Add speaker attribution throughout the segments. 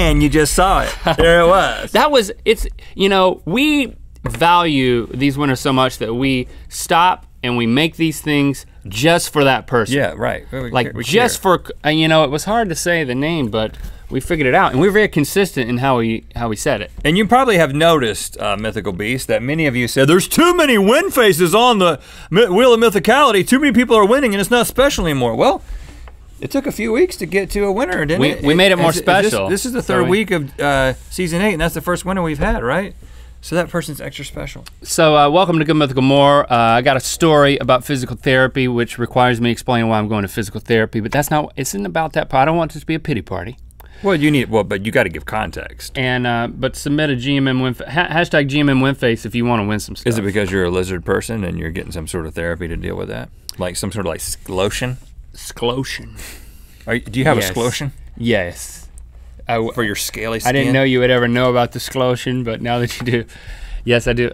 Speaker 1: and you just saw it. There it was.
Speaker 2: We value these winners so much that we stop and we make these things just for that person.
Speaker 1: Yeah, right.
Speaker 2: We just care. It was hard to say the name, but we figured it out, and we're very consistent in how we said it.
Speaker 1: And you probably have noticed, Mythical Beast, that many of you said, there's too many win faces on the Wheel of Mythicality, too many people are winning and it's not special anymore. Well, it took a few weeks to get to a winner, didn't it?
Speaker 2: We made it more special.
Speaker 1: This is the third week of season 8, and that's the first winner we've had, right? So that person's extra special.
Speaker 2: So welcome to Good Mythical More. I got a story about physical therapy, which requires me explaining why I'm going to physical therapy, but it isn't about that part. I don't want this to be a pity party.
Speaker 1: Well, but you got to give context.
Speaker 2: And but submit a GMM win hashtag GMM win face if you want to win some stuff.
Speaker 1: Is it because you're a lizard person and you're getting some sort of therapy to deal with that? Like some sort of like sclotion?
Speaker 2: Sclotion.
Speaker 1: Do you have a sclotion?
Speaker 2: Yes.
Speaker 1: For your scaly skin?
Speaker 2: I didn't know you would ever know about the sclotion, but now that you do, yes I do.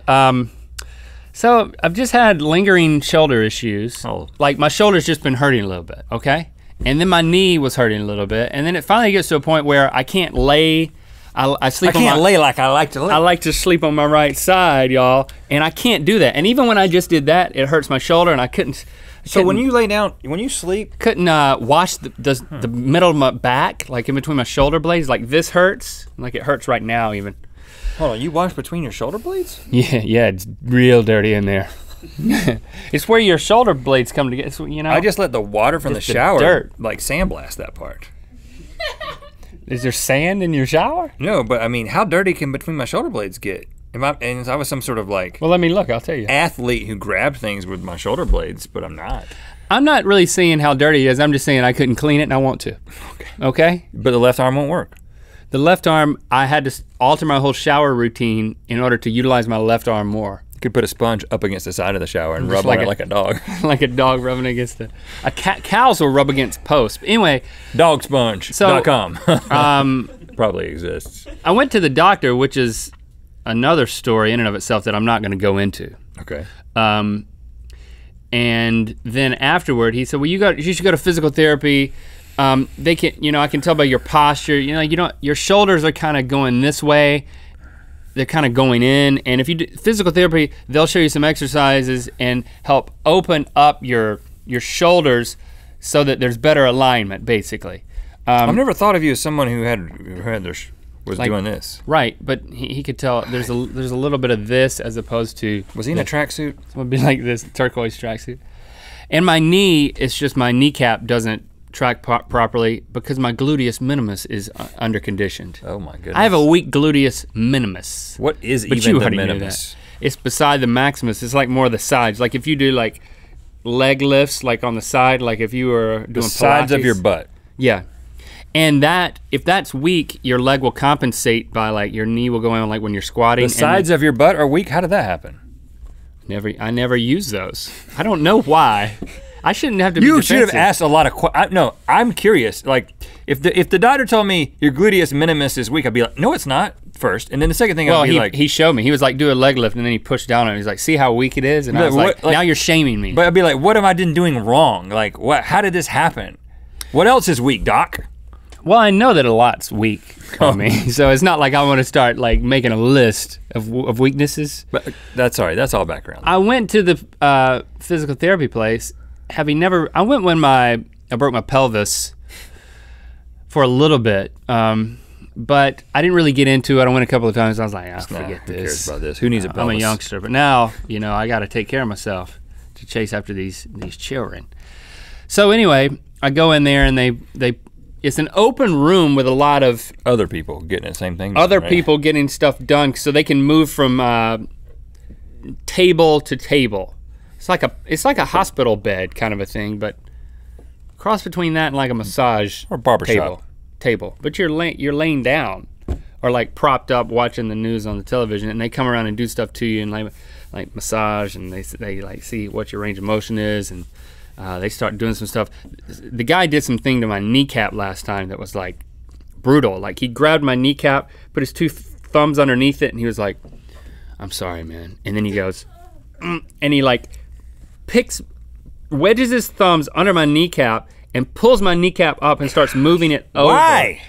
Speaker 2: So I've just had lingering shoulder issues.
Speaker 1: Oh.
Speaker 2: Like my shoulder's just been hurting a little bit, okay? And then my knee was hurting a little bit, and then it finally gets to a point where I can't lay. I can't
Speaker 1: lay like I like to lay.
Speaker 2: I like to sleep on my right side, y'all, and I can't do that. And even when I just did that, it hurts my shoulder, and I couldn't.
Speaker 1: So when you lay down, when you sleep,
Speaker 2: couldn't wash the middle of my back, like in between my shoulder blades. Like this hurts, like it hurts right now even.
Speaker 1: Hold on, you wash between your shoulder blades?
Speaker 2: Yeah, it's real dirty in there. It's where your shoulder blades come together,
Speaker 1: I just let the water from the shower like sandblast that part.
Speaker 2: Is there sand in your shower?
Speaker 1: No, but I mean, how dirty can between my shoulder blades get? And I was some sort of like
Speaker 2: well, let me look, I'll tell you.
Speaker 1: Athlete who grabbed things with my shoulder blades, but I'm not.
Speaker 2: I'm not really saying how dirty it is, I'm just saying I couldn't clean it and I want to. Okay?
Speaker 1: But the left arm won't work.
Speaker 2: The left arm, I had to alter my whole shower routine in order to utilize my left arm more.
Speaker 1: You could put a sponge up against the side of the shower and rub on it like a dog.
Speaker 2: Like a dog rubbing against cows will rub against posts. But anyway.
Speaker 1: Dogsponge.com. Probably exists.
Speaker 2: I went to the doctor, which is another story in and of itself that I'm not gonna go into.
Speaker 1: Okay.
Speaker 2: And then afterward, he said, well, you should go to physical therapy. They can, I can tell by your posture, your shoulders are kind of going this way. They're kind of going in, and if you do physical therapy, they'll show you some exercises and help open up your shoulders so that there's better alignment, basically.
Speaker 1: I've never thought of you as someone who was doing this.
Speaker 2: Right, but he could tell there's a little bit of this as opposed to.
Speaker 1: Was he in a tracksuit?
Speaker 2: It would be like this turquoise tracksuit. And my knee, it's just my kneecap doesn't track properly because my gluteus minimus is underconditioned.
Speaker 1: Oh my goodness.
Speaker 2: I have a weak gluteus minimus.
Speaker 1: What is even the minimus?
Speaker 2: It's beside the maximus. It's like more the sides. Like if you do like leg lifts, like on the side, like if you were doing
Speaker 1: the sides
Speaker 2: Pilates,
Speaker 1: of your butt.
Speaker 2: Yeah. And if that's weak, your leg will compensate by like your knee will go in like when you're squatting.
Speaker 1: The sides of your butt are weak? How did that happen?
Speaker 2: I never use those. I don't know why. I shouldn't have to be defensive.
Speaker 1: You should have asked a lot of questions. No, I'm curious. Like, if the doctor told me your gluteus minimus is weak, I'd be like, no, it's not, first. And then the second thing I'd be like.
Speaker 2: He showed me. He was like, do a leg lift, and then he pushed down on it. He's like, see how weak it is? And I was like, now you're shaming me.
Speaker 1: But I'd be like, what am I doing wrong? Like, how did this happen? What else is weak, doc?
Speaker 2: Well, I know that a lot's weak on me, so it's not like I want to start like making a list of weaknesses.
Speaker 1: But that's all right, that's all background.
Speaker 2: I went to the physical therapy place. I went when I broke my pelvis for a little bit, but I didn't really get into it. I went a couple of times. I was like, forget this.
Speaker 1: Who cares about this? Who needs a pelvis?
Speaker 2: I'm a youngster, but now, I got to take care of myself to chase after these children. So anyway, I go in there and it's an open room with a lot of
Speaker 1: other people getting the same thing.
Speaker 2: People getting stuff done, so they can move from table to table. It's like a hospital bed kind of a thing, but cross between that and like a massage
Speaker 1: or barbershop
Speaker 2: table. But you're laying down or like propped up watching the news on the television, and they come around and do stuff to you and like massage, and they like see what your range of motion is, and they start doing some stuff. The guy did something to my kneecap last time that was like brutal. Like he grabbed my kneecap, put his two thumbs underneath it, and he was like, "I'm sorry, man." And then he goes, and he like wedges his thumbs under my kneecap and pulls my kneecap up and starts moving it over.
Speaker 1: Why?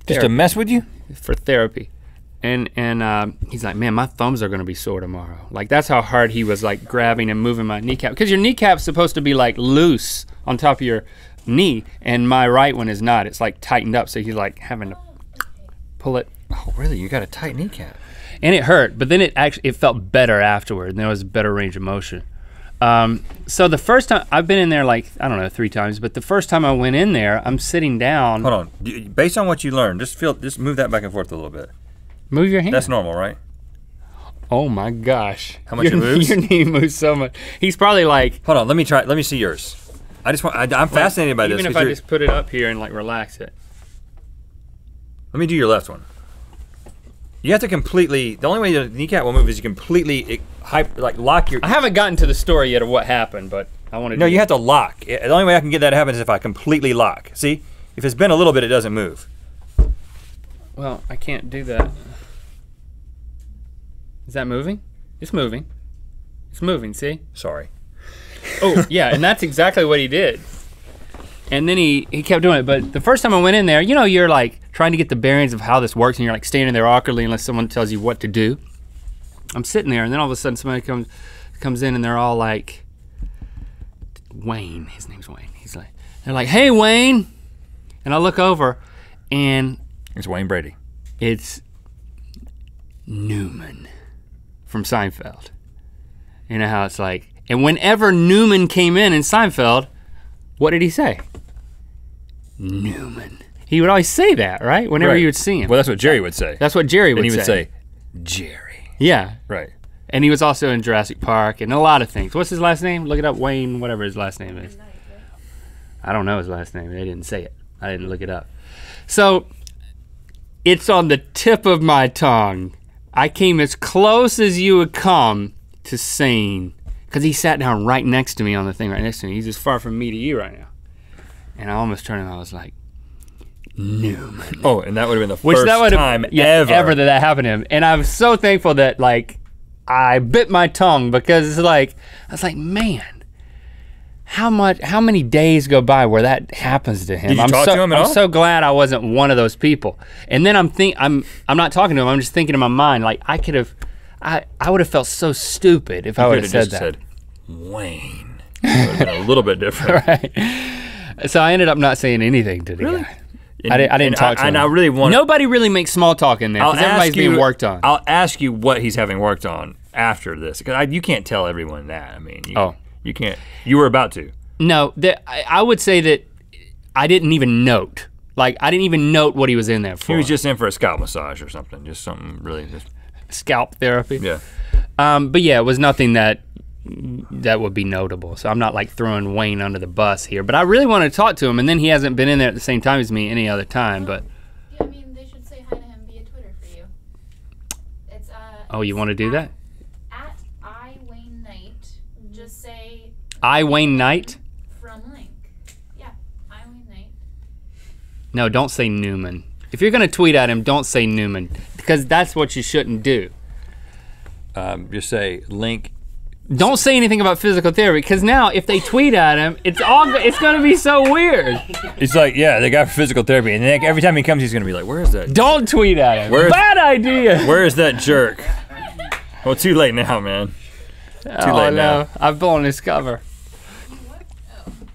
Speaker 1: Just to mess with you?
Speaker 2: For therapy. And he's like, man, my thumbs are gonna be sore tomorrow. Like that's how hard he was like grabbing and moving my kneecap. Because your kneecap's supposed to be like loose on top of your knee, and my right one is not. It's like tightened up, so he's like having to pull it.
Speaker 1: Oh really, you got a tight kneecap.
Speaker 2: And it hurt, but then it felt better afterward, and there was a better range of motion. So the first time, I've been in there like, I don't know, 3 times, but the first time I went in there, I'm sitting down.
Speaker 1: Hold on, based on what you learned, just move that back and forth a little bit.
Speaker 2: Move your hand.
Speaker 1: That's normal, right?
Speaker 2: Oh my gosh.
Speaker 1: How much it moves?
Speaker 2: Your knee moves so much. He's probably like.
Speaker 1: Hold on, let me see yours. I'm fascinated by this.
Speaker 2: Even if I just put it up here and like relax it.
Speaker 1: Let me do your left one. You have to completely, the only way the kneecap will move is you completely lock your.
Speaker 2: I haven't gotten to the story yet of what happened, but I want to.
Speaker 1: No, you have to lock. The only way I can get that to happen is if I completely lock. See, if it's been a little bit, it doesn't move.
Speaker 2: Well, I can't do that. Is that moving? It's moving. It's moving, see?
Speaker 1: Sorry.
Speaker 2: Oh, yeah, and that's exactly what he did. And then he kept doing it, but the first time I went in there, you know, you're like trying to get the bearings of how this works, and you're like standing there awkwardly unless someone tells you what to do. I'm sitting there, and then all of a sudden somebody comes in, and they're all like, Wayne, his name's Wayne. They're like, hey, Wayne. And I look over, and
Speaker 1: it's Wayne Brady.
Speaker 2: It's Newman from Seinfeld. You know how it's like, and whenever Newman came in Seinfeld, what did he say? Newman. He would always say that, right? Whenever you would see him.
Speaker 1: Well, that's what Jerry would say.
Speaker 2: That's what Jerry would say.
Speaker 1: And he would say, Jerry.
Speaker 2: Yeah.
Speaker 1: Right.
Speaker 2: And he was also in Jurassic Park and a lot of things. What's his last name? Look it up, Wayne, whatever his last name is. I don't know his last name. They didn't say it. I didn't look it up. So, it's on the tip of my tongue. I came as close as you would come to saying, because he sat down right next to me on the thing right next to me. He's as far from me to you right now. And I almost turned and I was like, Newman.
Speaker 1: Oh, and that would have been the first time
Speaker 2: ever that happened to him. And I'm so thankful that like I bit my tongue because it's like, I was like, man, how many days go by where that happens to him?
Speaker 1: Did you talk to him at all?
Speaker 2: I'm so glad I wasn't one of those people. And then I'm not talking to him, I'm just thinking in my mind, like I would have felt so stupid if I would have said that.
Speaker 1: Said, Wayne. It would have been a little bit different.
Speaker 2: Right. So I ended up not saying anything to the guy. I didn't talk to him.
Speaker 1: And I really want.
Speaker 2: Nobody really makes small talk in there because everybody's being worked on.
Speaker 1: I'll ask you what he's having worked on after this, because you can't tell everyone that. I mean, you can't. You were about to.
Speaker 2: No, I would say that I didn't even note. Like I didn't even note what he was in there for.
Speaker 1: He was just in for a scalp massage or something. Just something really. Just
Speaker 2: scalp therapy.
Speaker 1: Yeah.
Speaker 2: But yeah, it was nothing that would be notable. So I'm not like throwing Wayne under the bus here, but I really want to talk to him, and then he hasn't been in there at the same time as me any other time, but.
Speaker 3: Yeah, I mean, they should say hi to him via Twitter for you. It's
Speaker 2: oh, you want to do that?
Speaker 3: At iWayneKnight, just say.
Speaker 2: iWayneKnight?
Speaker 3: From Link. Yeah, iWayneKnight.
Speaker 2: No, don't say Newman. If you're gonna tweet at him, don't say Newman, because that's what you shouldn't do.
Speaker 1: Just say Link.
Speaker 2: Don't say anything about physical therapy, because now if they tweet at him, it's gonna be so weird.
Speaker 1: It's like, yeah, they got physical therapy, and then every time he comes, he's gonna be like, where is that?
Speaker 2: Don't tweet at him. Bad idea.
Speaker 1: Where is that jerk? Well, too late now, man. Too late now.
Speaker 2: I've blown his cover.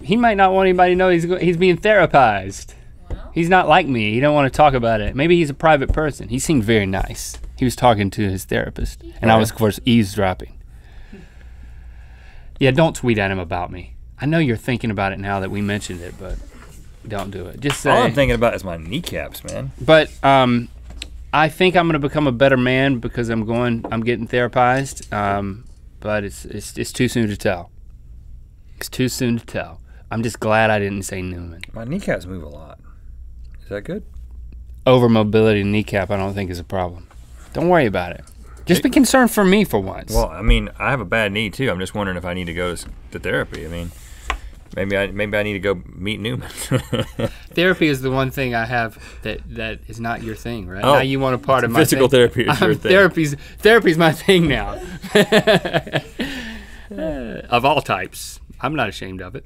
Speaker 2: He might not want anybody to know he's being therapized.
Speaker 3: Well.
Speaker 2: He's not like me. He don't want to talk about it. Maybe he's a private person. He seemed very nice. He was talking to his therapist, and I was, of course, eavesdropping. Yeah, don't tweet at him about me. I know you're thinking about it now that we mentioned it, but don't do it. Just say.
Speaker 1: All I'm thinking about is my kneecaps, man.
Speaker 2: But I think I'm gonna become a better man because I'm getting therapized. But it's too soon to tell. It's too soon to tell. I'm just glad I didn't say Newman.
Speaker 1: My kneecaps move a lot. Is that good?
Speaker 2: Overmobility kneecap, I don't think is a problem. Don't worry about it. Just be concerned for me for once.
Speaker 1: Well, I mean, I have a bad knee too. I'm just wondering if I need to go to therapy. I mean, maybe I need to go meet Newman.
Speaker 2: Therapy is the one thing I have that is not your thing, right?
Speaker 1: Oh,
Speaker 2: now you want a part of my
Speaker 1: physical
Speaker 2: thing.
Speaker 1: therapy is your thing.
Speaker 2: Therapy's my thing now. Of all types. I'm not ashamed of it.